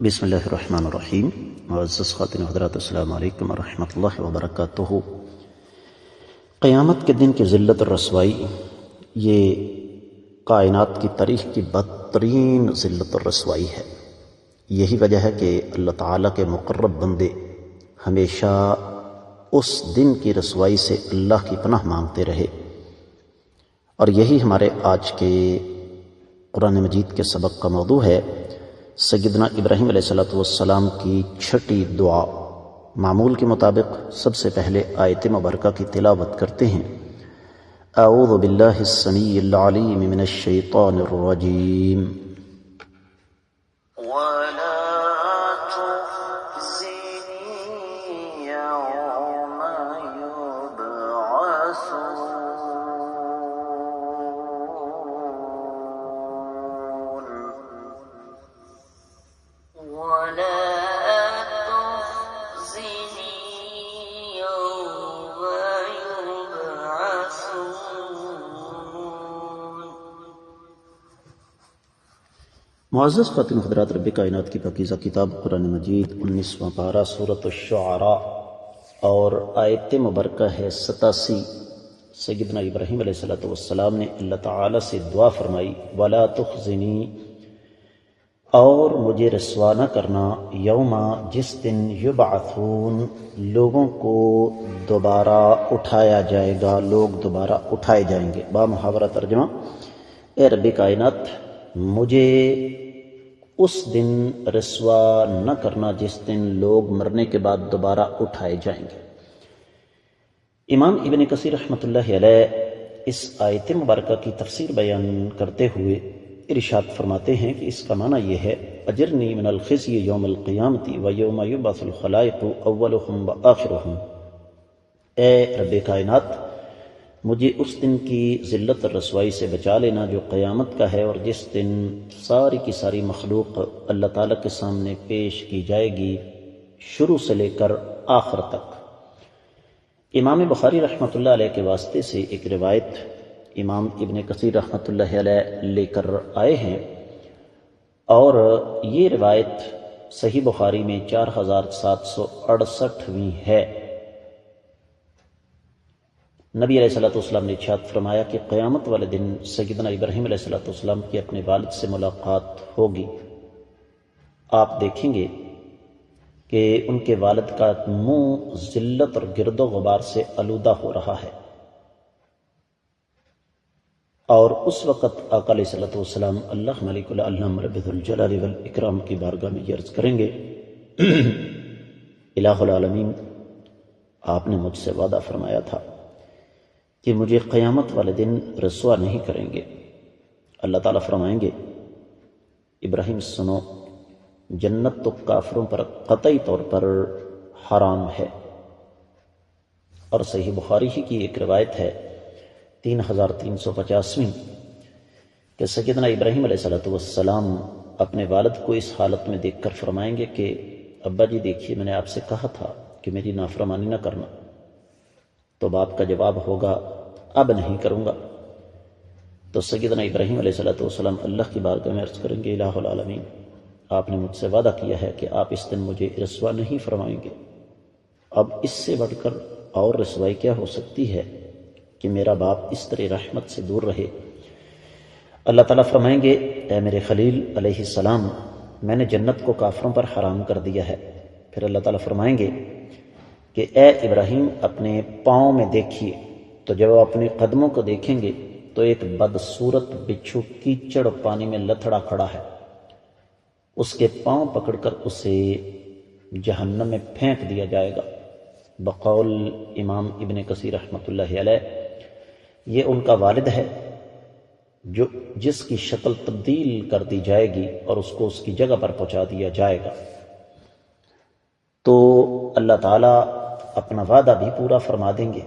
بسم اللہ الرحمن الرحیم۔ معزز خواتین حضرات، السلام علیکم ورحمۃ اللہ وبرکاتہ۔ قیامت کے دن کی ذلت اور رسوائی یہ کائنات کی تاریخ کی بدترین ذلت اور رسوائی ہے۔ یہی وجہ ہے کہ اللہ تعالیٰ کے مقرب بندے ہمیشہ اس دن کی رسوائی سے اللہ کی پناہ مانگتے رہے، اور یہی ہمارے آج کے قرآن مجید کے سبق کا موضوع ہے۔ سیدنا ابراہیم علیہ السلام کی چھٹی دعا۔ معمول کے مطابق سب سے پہلے آیت مبارکہ کی تلاوت کرتے ہیں۔ اعوذ باللہ السمیع العلیم من الشیطان الرجیم۔ معزز خواتین حضرات، رب کائنات کی پاکیزہ کتاب قرآن مجید 19واں پارہ سورۃ الشعراء اور آیت مبارکہ ہے 87۔ سیدنا ابراہیم علیہ السلام نے اللہ تعالیٰ سے دعا فرمائی، وَلَا تُخْزِنِي، اور مجھے رسوا نہ کرنا، یوما، جس دن یبعثون، لوگوں کو دوبارہ اٹھایا جائے گا، لوگ دوبارہ اٹھائے جائیں گے۔ با محاورہ ترجمہ، اے رب کائنات، مجھے اس دن رسوا نہ کرنا جس دن لوگ مرنے کے بعد دوبارہ اٹھائے جائیں گے۔ امام ابن کثیر رحمۃ اللہ علیہ اس آیت مبارکہ کی تفسیر بیان کرتے ہوئے ارشاد فرماتے ہیں کہ اس کا معنی یہ ہے، اجرنی من الخزي یوم القیامت ویوم یبعث الخلائق اولهم وآخرهم، اے رب کائنات، مجھے اس دن کی ذلت اور رسوائی سے بچا لینا جو قیامت کا ہے، اور جس دن ساری کی ساری مخلوق اللہ تعالیٰ کے سامنے پیش کی جائے گی، شروع سے لے کر آخر تک۔ امام بخاری رحمۃ اللہ علیہ کے واسطے سے ایک روایت امام ابن کثیر رحمۃ اللہ علیہ لے کر آئے ہیں، اور یہ روایت صحیح بخاری میں 4768ویں ہے۔ نبی علیہ السلام نے ارشاد فرمایا کہ قیامت والے دن سیدنا ابراہیم علیہ السلام کی اپنے والد سے ملاقات ہوگی۔ آپ دیکھیں گے کہ ان کے والد کا منہ ذلت اور گرد و غبار سے آلودہ ہو رہا ہے، اور اس وقت آقا علیہ السلام اللہ ملک العلم رب الجلال والاکرام کی بارگاہ میں عرض کریں گے، الہ العالمین، آپ نے مجھ سے وعدہ فرمایا تھا کہ مجھے قیامت والے دن رسوا نہیں کریں گے۔ اللہ تعالیٰ فرمائیں گے، ابراہیم سنو، جنت تو کافروں پر قطعی طور پر حرام ہے۔ اور صحیح بخاری ہی کی ایک روایت ہے 3350ویں کہ سیدنا ابراہیم علیہ السلام اپنے والد کو اس حالت میں دیکھ کر فرمائیں گے کہ ابا جی دیکھیے، میں نے آپ سے کہا تھا کہ میری نافرمانی نہ کرنا، تو باپ کا جواب ہوگا، اب نہیں کروں گا۔ تو سیدنا ابراہیم علیہ السلام اللہ کی بارگاہ میں عرض کریں گے، الہ العالمین، آپ نے مجھ سے وعدہ کیا ہے کہ آپ اس دن مجھے رسوا نہیں فرمائیں گے، اب اس سے بڑھ کر اور رسوائی کیا ہو سکتی ہے کہ میرا باپ اس طرح رحمت سے دور رہے۔ اللہ تعالیٰ فرمائیں گے، اے میرے خلیل علیہ السلام، میں نے جنت کو کافروں پر حرام کر دیا ہے۔ پھر اللہ تعالیٰ فرمائیں گے کہ اے ابراہیم، اپنے پاؤں میں دیکھیے۔ تو جب وہ اپنے قدموں کو دیکھیں گے تو ایک بدصورت بچھو کیچڑ پانی میں لتھڑا کھڑا ہے، اس کے پاؤں پکڑ کر اسے جہنم میں پھینک دیا جائے گا۔ بقول امام ابن کثیر رحمۃ اللہ علیہ، یہ ان کا والد ہے جس کی شکل تبدیل کر دی جائے گی اور اس کو اس کی جگہ پر پہنچا دیا جائے گا۔ تو اللہ تعالیٰ اپنا وعدہ بھی پورا فرما دیں گے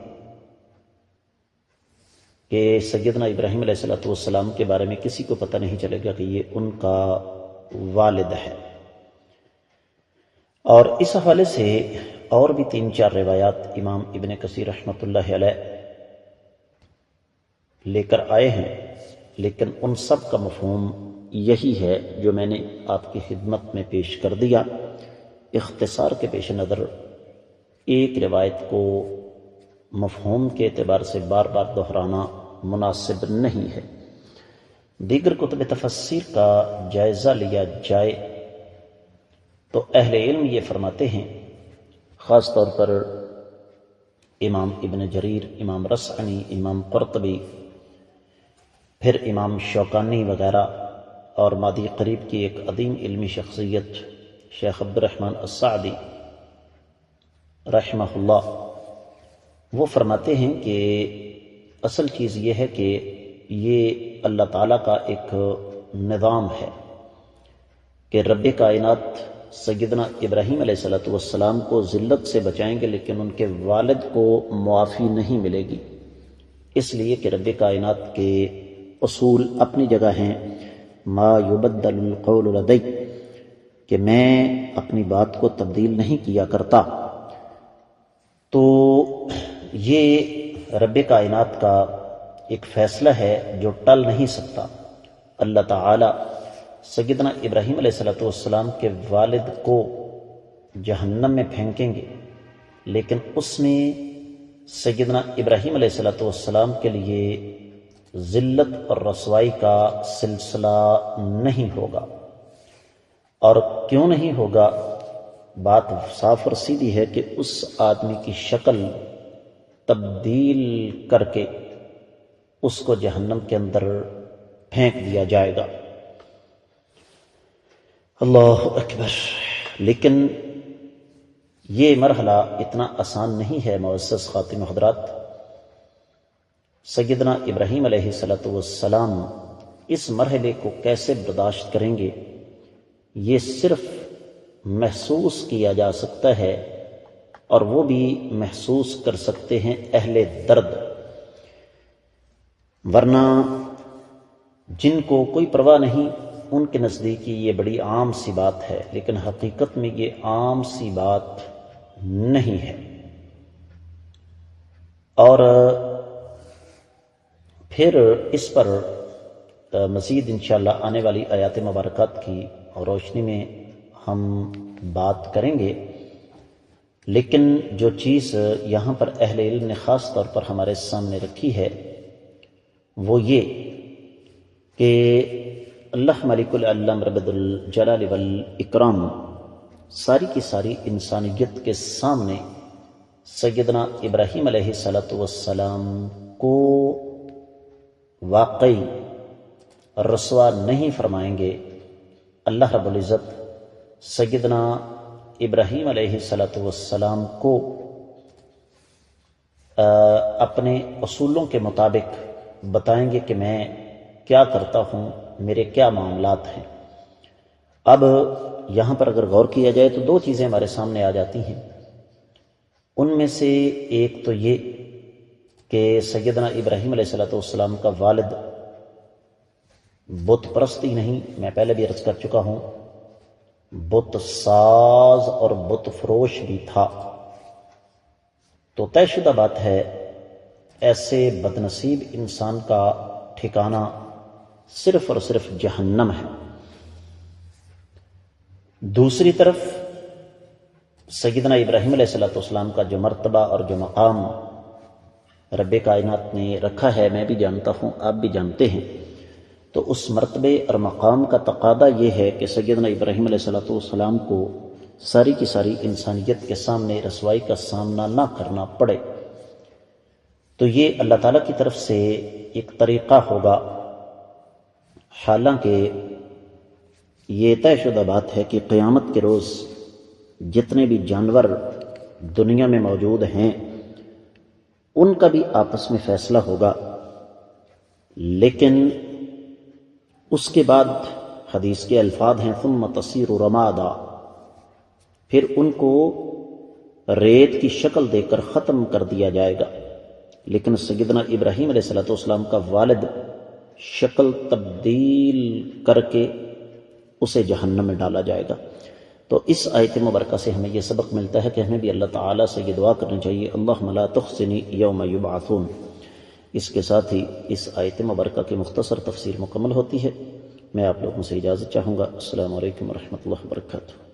کہ سیدنا ابراہیم علیہ السلام کے بارے میں کسی کو پتہ نہیں چلے گا کہ یہ ان کا والد ہے۔ اور اس حوالے سے اور بھی 3-4 روایات امام ابن کثیر رحمۃ اللہ علیہ لے کر آئے ہیں، لیکن ان سب کا مفہوم یہی ہے جو میں نے آپ کی خدمت میں پیش کر دیا۔ اختصار کے پیش نظر ایک روایت کو مفہوم کے اعتبار سے بار بار دہرانا مناسب نہیں ہے۔ دیگر کتب تفسیر کا جائزہ لیا جائے تو اہل علم یہ فرماتے ہیں، خاص طور پر امام ابن جریر، امام رسعنی، امام قرطبی، پھر امام شوکانی وغیرہ، اور ماضی قریب کی ایک عظیم علمی شخصیت شیخ عبد الرحمن السعدی رحمہ اللہ، وہ فرماتے ہیں کہ اصل چیز یہ ہے کہ یہ اللہ تعالیٰ کا ایک نظام ہے کہ رب کائنات سیدنا ابراہیم علیہ السلام کو ذلت سے بچائیں گے، لیکن ان کے والد کو معافی نہیں ملے گی، اس لیے کہ رب کائنات کے اصول اپنی جگہ ہیں۔ ما یبدل القول لدی، کہ میں اپنی بات کو تبدیل نہیں کیا کرتا۔ تو یہ رب کائنات کا ایک فیصلہ ہے جو ٹل نہیں سکتا۔ اللہ تعالی سیدنا ابراہیم علیہ السلام کے والد کو جہنم میں پھینکیں گے، لیکن اس میں سیدنا ابراہیم علیہ السلام کے لیے ذلت اور رسوائی کا سلسلہ نہیں ہوگا۔ اور کیوں نہیں ہوگا؟ بات صاف اور سیدھی ہے کہ اس آدمی کی شکل تبدیل کر کے اس کو جہنم کے اندر پھینک دیا جائے گا۔ اللہ اکبر۔ لیکن یہ مرحلہ اتنا آسان نہیں ہے معزز خاتم حضرات۔ سیدنا ابراہیم علیہ السلام اس مرحلے کو کیسے برداشت کریں گے، یہ صرف محسوس کیا جا سکتا ہے، اور وہ بھی محسوس کر سکتے ہیں اہل درد، ورنہ جن کو کوئی پرواہ نہیں ان کے نزدیک یہ بڑی عام سی بات ہے، لیکن حقیقت میں یہ عام سی بات نہیں ہے۔ اور پھر اس پر مزید انشاءاللہ آنے والی آیات مبارکات کی روشنی میں ہم بات کریں گے، لیکن جو چیز یہاں پر اہل علم نے خاص طور پر ہمارے سامنے رکھی ہے وہ یہ کہ اللہ ملک العلم رب الجلال والاکرام ساری کی ساری انسانیت کے سامنے سیدنا ابراہیم علیہ السلام کو واقعی رسوا نہیں فرمائیں گے۔ اللہ رب العزت سیدنا ابراہیم علیہ السلام کو اپنے اصولوں کے مطابق بتائیں گے کہ میں کیا کرتا ہوں، میرے کیا معاملات ہیں۔ اب یہاں پر اگر غور کیا جائے تو دو چیزیں ہمارے سامنے آ جاتی ہیں۔ ان میں سے ایک تو یہ کہ سیدنا ابراہیم علیہ السلام کا والد بت پرست ہی نہیں، میں پہلے بھی عرض کر چکا ہوں، بت ساز اور بت فروش بھی تھا۔ تو طے شدہ بات ہے ایسے بدنصیب انسان کا ٹھکانہ صرف اور صرف جہنم ہے۔ دوسری طرف سیدنا ابراہیم علیہ السلام کا جو مرتبہ اور جو مقام رب کائنات نے رکھا ہے، میں بھی جانتا ہوں، آپ بھی جانتے ہیں، تو اس مرتبے اور مقام کا تقاضا یہ ہے کہ سیدنا ابراہیم علیہ السلام کو ساری کی ساری انسانیت کے سامنے رسوائی کا سامنا نہ کرنا پڑے۔ تو یہ اللہ تعالیٰ کی طرف سے ایک طریقہ ہوگا، حالانکہ یہ طے شدہ بات ہے کہ قیامت کے روز جتنے بھی جانور دنیا میں موجود ہیں ان کا بھی آپس میں فیصلہ ہوگا، لیکن اس کے بعد حدیث کے الفاظ ہیں ثم تصیر رمادا، پھر ان کو ریت کی شکل دے کر ختم کر دیا جائے گا، لیکن سیدنا ابراہیم علیہ السلام کا والد شکل تبدیل کر کے اسے جہنم میں ڈالا جائے گا۔ تو اس آیت مبارکہ سے ہمیں یہ سبق ملتا ہے کہ ہمیں بھی اللہ تعالیٰ سے یہ دعا کرنی چاہیے، اللہم لا تخزنی یوم یبعثون۔ اس کے ساتھ ہی اس آیت مبارکہ کی مختصر تفسیر مکمل ہوتی ہے۔ میں آپ لوگوں سے اجازت چاہوں گا۔ السلام علیکم ورحمۃ اللہ وبرکاتہ۔